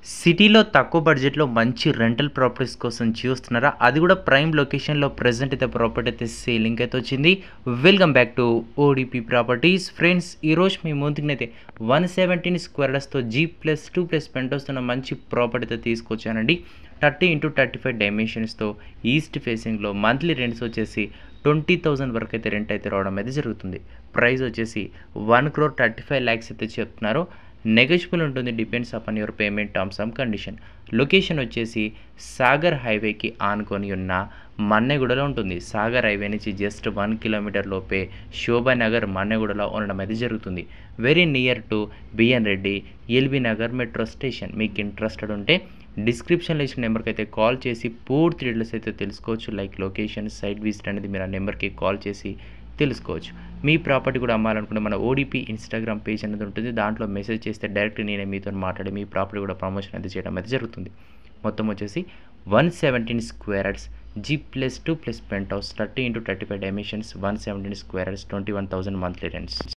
సిటీలో తక్కువ బడ్జెట్‌లో మంచి రెంటల్ ప్రాపర్టీస్ కోసం చూస్తున్నారా? అది కూడా ప్రైమ్ లొకేషన్‌లో ప్రెజెంట్ అయితే ప్రాపర్టీ అయితే సేలింగ్‌కి అయితే వచ్చింది. Welcome back to ODP properties. Friends ఈరోజు మీ ముందుకనైతే 117 స్క్వేర్ యార్డ్స్‌తో G+2+ పెంట్ హౌస్ ఉన్న మంచి ప్రాపర్టీ అయితే తీసుకొచ్చానండి. 30x35 డైమెన్షన్స్‌తో ఈస్ట్ ఫేసింగ్‌లో మంత్లీ రెంట్స్ వచ్చేసి 20,000 వరకు అయితే రెంట్ అయితే రావడం అయితే జరుగుతుంది. ప్రైస్ వచ్చేసి 1,35,00,000 అయితే చెప్తున్నారు. నెగోషియబుల్ ఉంటుంది, depends upon your payment terms and condition. Location వచ్చేసి సాగర్ హైవేకి ఆనుకొని ఉన్న మన్నెగూడలో ఉంటుంది. సాగర్ హైవే నుంచి జస్ట్ 1 కిలోమీటర్ లోపే శోభానగర్ మన్నెగూడలో ఉండడం అయితే జరుగుతుంది. Very near to B N Reddy LB Nagar metro station. మీకు ఇంట్రెస్టెడ్ ఉంటే డిస్క్రిప్షన్లో ఇచ్చిన నెంబర్కి అయితే కాల్ చేసి పూర్తి డీటెయిల్స్ అయితే తెలుసుకోవచ్చు. లైక్ లొకేషన్, సైట్ విజిట్ అనేది మీరు ఆ నెంబర్కి కాల్ చేసి తెలుసుకోవచ్చు. మీ ప్రాపర్టీ కూడా అమ్మాలనుకుంటే మన ఓడిపి ఇన్స్టాగ్రామ్ పేజ్ అనేది ఉంటుంది. దాంట్లో మెసేజ్ చేస్తే డైరెక్ట్ నేనే మీతో మాట్లాడి మీ ప్రాపర్టీ కూడా ప్రమోషన్ అయితే చేయడం అయితే జరుగుతుంది. మొత్తం వచ్చేసి 117 square yards G+2+ penthouse 30x35 dimensions 117 square yards 21,000 monthly rents.